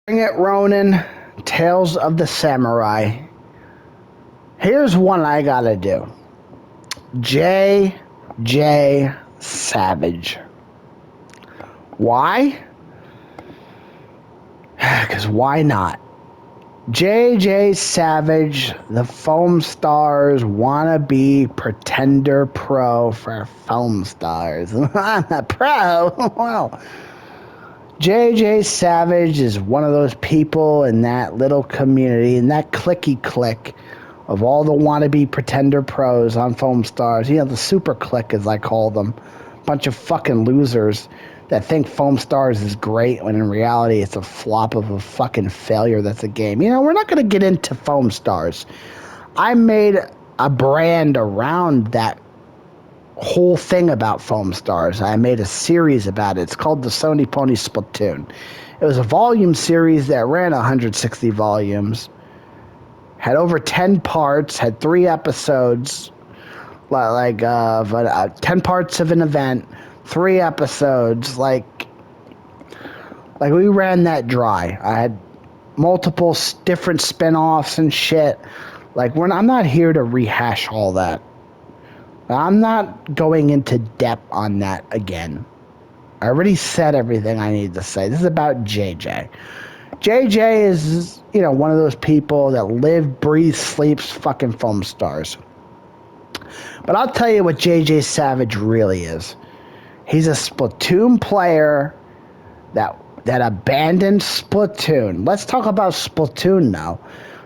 Bring it, Ronin. Tales of the Samurai. Here's one I gotta do. JayJaySavage. Why? Because why not? JayJaySavage, the Foam Stars wannabe pretender pro for Foam Stars. I'm a pro. Well, JayJaySavage is one of those people in that little community, in that clicky click of all the wannabe pretender pros on Foam Stars. You know, the super click, as I call them. Bunch of fucking losers that think Foam Stars is great when in reality it's a flop of a fucking failure that's a game. You know, we're not going to get into Foam Stars. I made a brand around that whole thing about Foam Stars. I made a series about it. It's called the Sony Pony Splatoon. It was a volume series that ran 160 volumes, had over 10 parts, had 3 episodes, 10 parts of an event, 3 episodes, like we ran that dry. I had multiple different spin-offs and shit. I'm not here to rehash all that. I'm not going into depth on that again. I already said everything I need to say. This is about JJ. JJ is, one of those people that live, breathes, sleeps fucking Foam Stars. But I'll tell you what JayJaySavage really is. He's a Splatoon player that abandoned Splatoon. Let's talk about Splatoon now.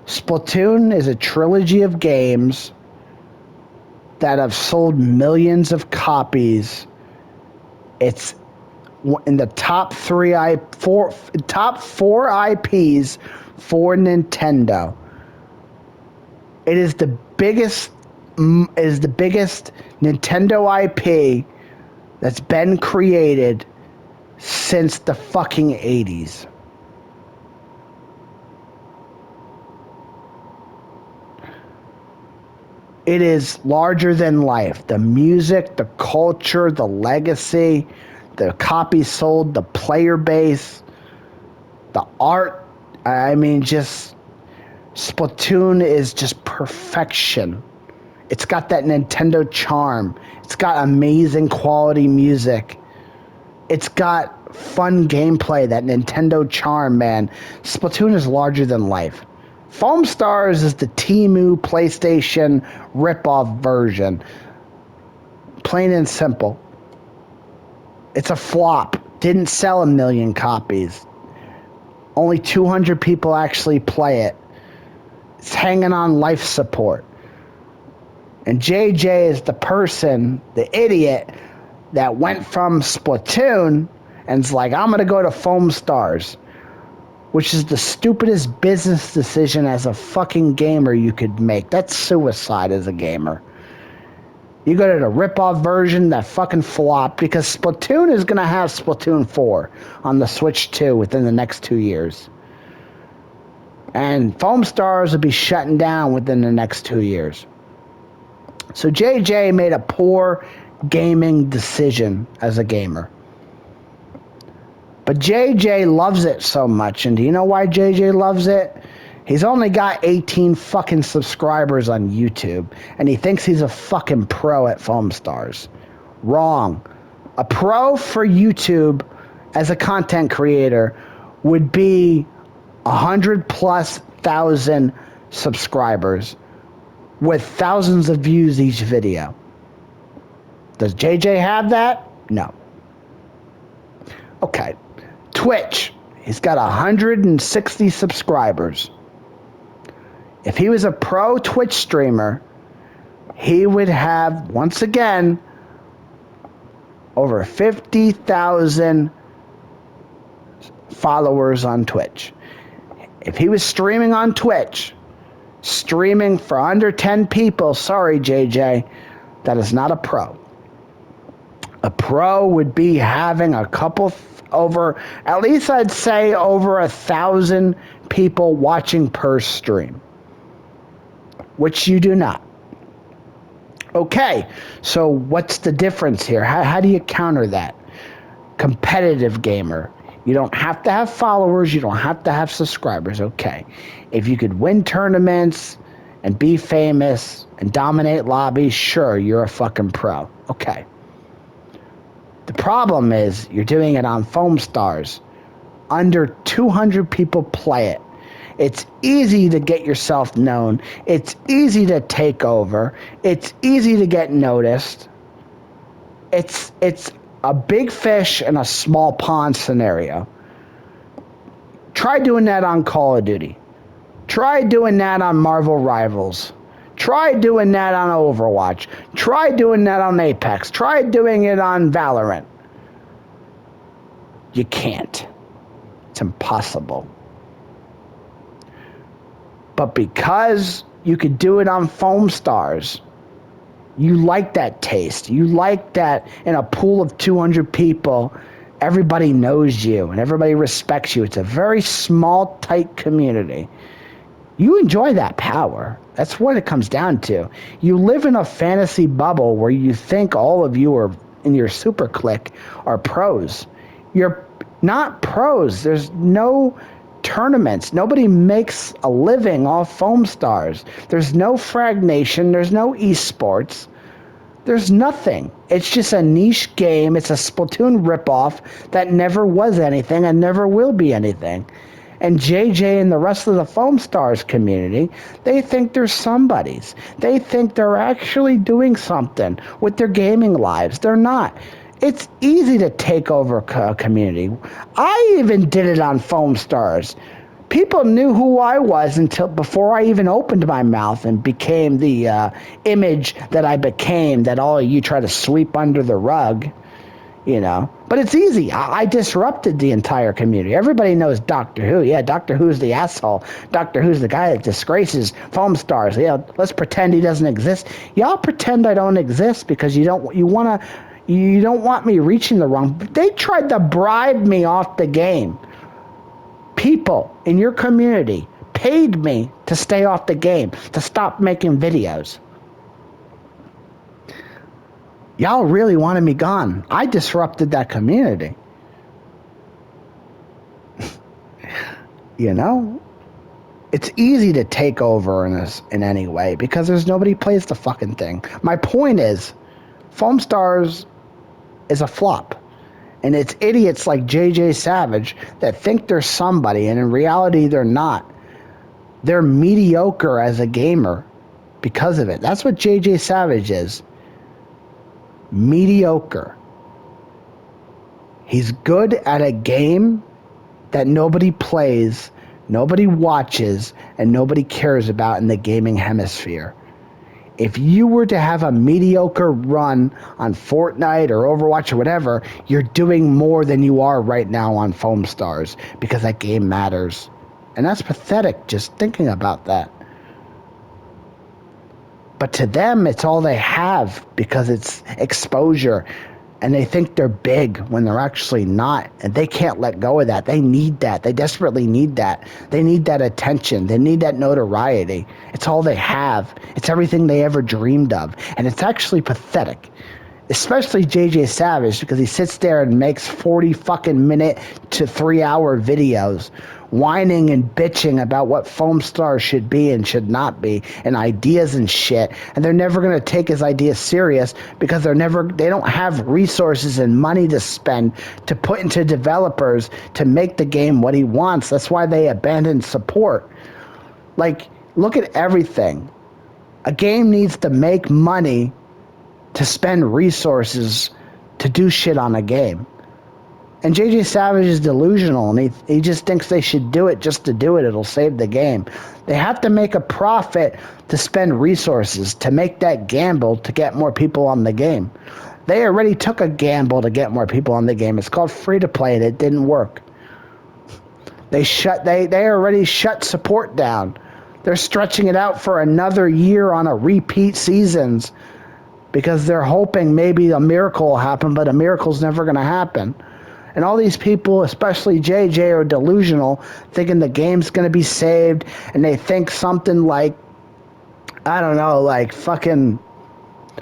Splatoon is a trilogy of games that have sold millions of copies. It's in the top 4 IPs for Nintendo. It is the biggest Nintendo IP that's been created since the fucking 80s. It is larger than life. The music, the culture, the legacy, the copies sold, the player base, the art. I mean, just Splatoon is just perfection. It's got that Nintendo charm. It's got amazing quality music. It's got fun gameplay, that Nintendo charm, man. Splatoon is larger than life. Foam Stars is the Temu PlayStation rip-off version. Plain and simple. It's a flop. Didn't sell 1 million copies. Only 200 people actually play it. It's hanging on life support. And JJ is the person, the idiot, that went from Splatoon and is like, I'm going to go to Foam Stars, which is the stupidest business decision as a fucking gamer you could make. That's suicide as a gamer. You go to the rip-off version that fucking flopped, because Splatoon is going to have Splatoon 4 on the Switch 2 within the next 2 years. And Foam Stars will be shutting down within the next 2 years. So JJ made a poor gaming decision as a gamer. But JJ loves it so much, and do you know why JJ loves it? He's only got 18 fucking subscribers on YouTube, and he thinks he's a fucking pro at Foam Stars. Wrong. A pro for YouTube as a content creator would be 100,000+ subscribers with thousands of views each video. Does JJ have that? No. Okay. Twitch. He's got 160 subscribers. If he was a pro Twitch streamer, he would have, once again, over 50,000 followers on Twitch. If he was streaming on Twitch, streaming for under 10 people, sorry, JJ, that is not a pro. A pro would be having a couple at least I'd say over 1,000 people watching per stream, which you do not. Okay, so what's the difference here? How do you counter that? Competitive gamer. You don't have to have followers. You don't have to have subscribers. Okay. If you could win tournaments and be famous and dominate lobbies, sure, you're a fucking pro. Okay. The problem is you're doing it on Foam Stars. Under 200 people play it. It's easy to get yourself known. It's easy to take over. It's easy to get noticed. It's a big fish in a small pond scenario. Try doing that on Call of Duty. Try doing that on Marvel Rivals. Try doing that on Overwatch. Try doing that on Apex. Try doing it on Valorant. You can't. It's impossible. But because you could do it on Foam Stars, you like that taste. You like that in a pool of 200 people, everybody knows you and everybody respects you. It's a very small, tight community. You enjoy that power. That's what it comes down to. You live in a fantasy bubble where you think all of you are in your super clique are pros. You're not pros. There's no tournaments. Nobody makes a living off Foam Stars. There's no Frag Nation. There's no esports. There's nothing. It's just a niche game. It's a Splatoon ripoff that never was anything and never will be anything. And JJ and the rest of the Foam Stars community, they think they're somebodies. They think they're actually doing something with their gaming lives. They're not. It's easy to take over a community. I even did it on Foam Stars. People knew who I was until before I even opened my mouth and became the image that I became that all of you try to sweep under the rug, you know. But it's easy. I disrupted the entire community. Everybody knows Doctor Who. Yeah, Doctor Who's the asshole. Doctor Who's the guy that disgraces Foam Stars. Yeah, let's pretend he doesn't exist. Y'all pretend I don't exist because you don't want me reaching the wrong. They tried to bribe me off the game. People in your community paid me to stay off the game, to stop making videos. Y'all really wanted me gone. I disrupted that community. You know? It's easy to take over in any way because there's nobody plays the fucking thing. My point is, Foam Stars is a flop. And it's idiots like JayJaySavage that think they're somebody, and in reality, they're not. They're mediocre as a gamer because of it. That's what JayJaySavage is. Mediocre. He's good at a game that nobody plays, nobody watches, and nobody cares about in the gaming hemisphere. If you were to have a mediocre run on Fortnite or Overwatch or whatever, you're doing more than you are right now on Foam Stars because that game matters. And that's pathetic just thinking about that. But to them, it's all they have because it's exposure. And they think they're big when they're actually not. And they can't let go of that. They need that. They desperately need that. They need that attention. They need that notoriety. It's all they have. It's everything they ever dreamed of. And it's actually pathetic. Especially JayJaySavage because he sits there and makes 40 fucking minute to 3 hour videos whining and bitching about what Foam Stars should be and should not be and ideas and shit, and they're never going to take his ideas serious because they don't have resources and money to spend to put into developers to make the game what he wants. That's why they abandoned support. Like, look at everything. A game needs to make money to spend resources to do shit on a game. And JayJaySavage is delusional, and he just thinks they should do it just to do it. It'll save the game. They have to make a profit to spend resources, to make that gamble to get more people on the game. They already took a gamble to get more people on the game. It's called free-to-play, and it didn't work. They already shut support down. They're stretching it out for another year on a repeat seasons because they're hoping maybe a miracle will happen, but a miracle's never going to happen. And all these people, especially JJ, are delusional, thinking the game's going to be saved, and they think something like, I don't know, like fucking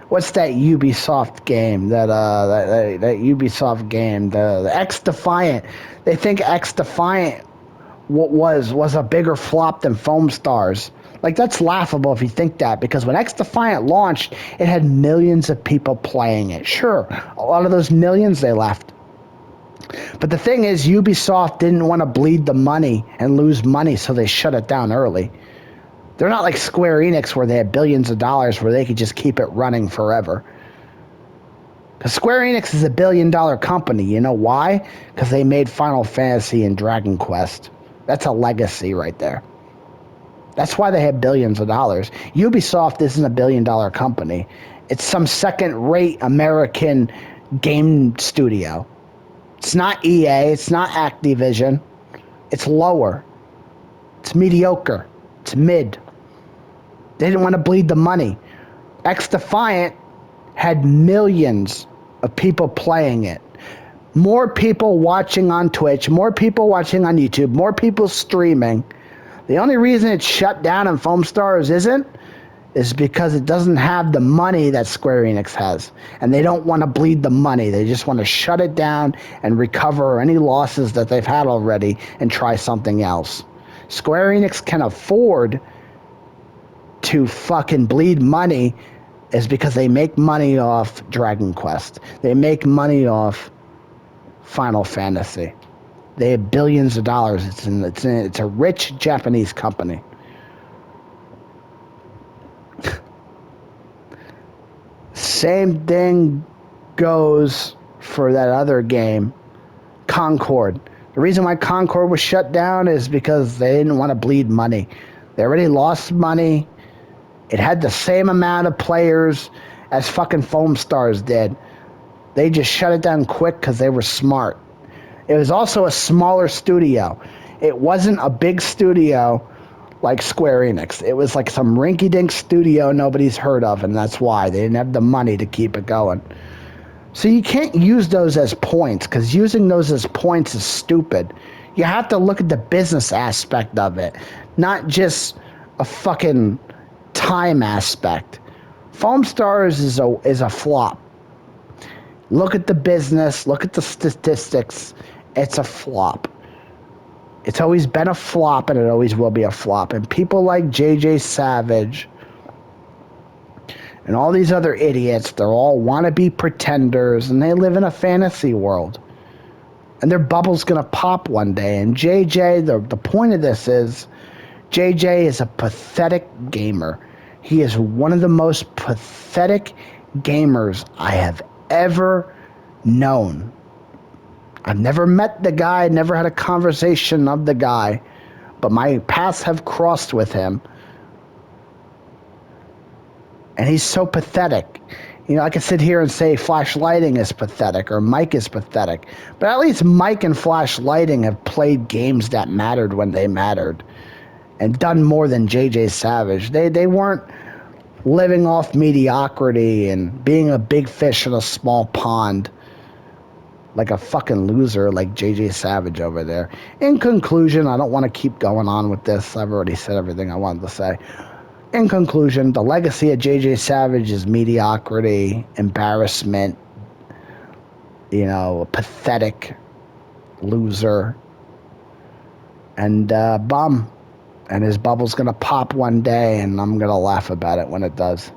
What's that Ubisoft game? That Ubisoft game, the X Defiant. They think X Defiant was a bigger flop than Foam Stars. Like, that's laughable if you think that, because when X Defiant launched, it had millions of people playing it. Sure, a lot of those millions, they left. But the thing is, Ubisoft didn't want to bleed the money and lose money, so they shut it down early. They're not like Square Enix, where they had billions of dollars where they could just keep it running forever. Because Square Enix is a billion-dollar company. You know why? Because they made Final Fantasy and Dragon Quest. That's a legacy right there. That's why they have billions of dollars. Ubisoft isn't a billion-dollar company. It's some second-rate American game studio. It's not EA. It's not Activision. It's lower. It's mediocre. It's mid. They didn't want to bleed the money. X Defiant had millions of people playing it. More people watching on Twitch, more people watching on YouTube, more people streaming. The only reason it's shut down and Foam Stars isn't is because it doesn't have the money that Square Enix has. And they don't want to bleed the money. They just want to shut it down and recover any losses that they've had already and try something else. Square Enix can afford to fucking bleed money is because they make money off Dragon Quest. They make money off Final Fantasy. They have billions of dollars. It's a rich Japanese company. Same thing goes for that other game, Concord. The reason why Concord was shut down is because they didn't want to bleed money. They already lost money. It had the same amount of players as fucking Foam Stars did. They just shut it down quick because they were smart. It was also a smaller studio. It wasn't a big studio like Square Enix. It was like some rinky-dink studio nobody's heard of, and that's why. They didn't have the money to keep it going. So you can't use those as points, because using those as points is stupid. You have to look at the business aspect of it, not just a fucking time aspect. Foam Stars is a flop. Look at the business, look at the statistics. It's a flop. It's always been a flop, and it always will be a flop. And people like JayJaySavage and all these other idiots, they're all wannabe pretenders, and they live in a fantasy world. And their bubble's going to pop one day. And JJ, the point of this is, JJ is a pathetic gamer. He is one of the most pathetic gamers I have ever known. I've never met the guy, never had a conversation of the guy, but my paths have crossed with him. And he's so pathetic. You know, I could sit here and say Flash Lighting is pathetic or Mike is pathetic, but at least Mike and Flash Lighting have played games that mattered when they mattered and done more than JayJaySavage. They weren't living off mediocrity and being a big fish in a small pond like a fucking loser like JayJaySavage over there. In conclusion, I don't want to keep going on with this. I've already said everything I wanted to say. In conclusion, the legacy of JayJaySavage is mediocrity, embarrassment, you know, a pathetic loser, and bum. And his bubble's going to pop one day, and I'm going to laugh about it when it does.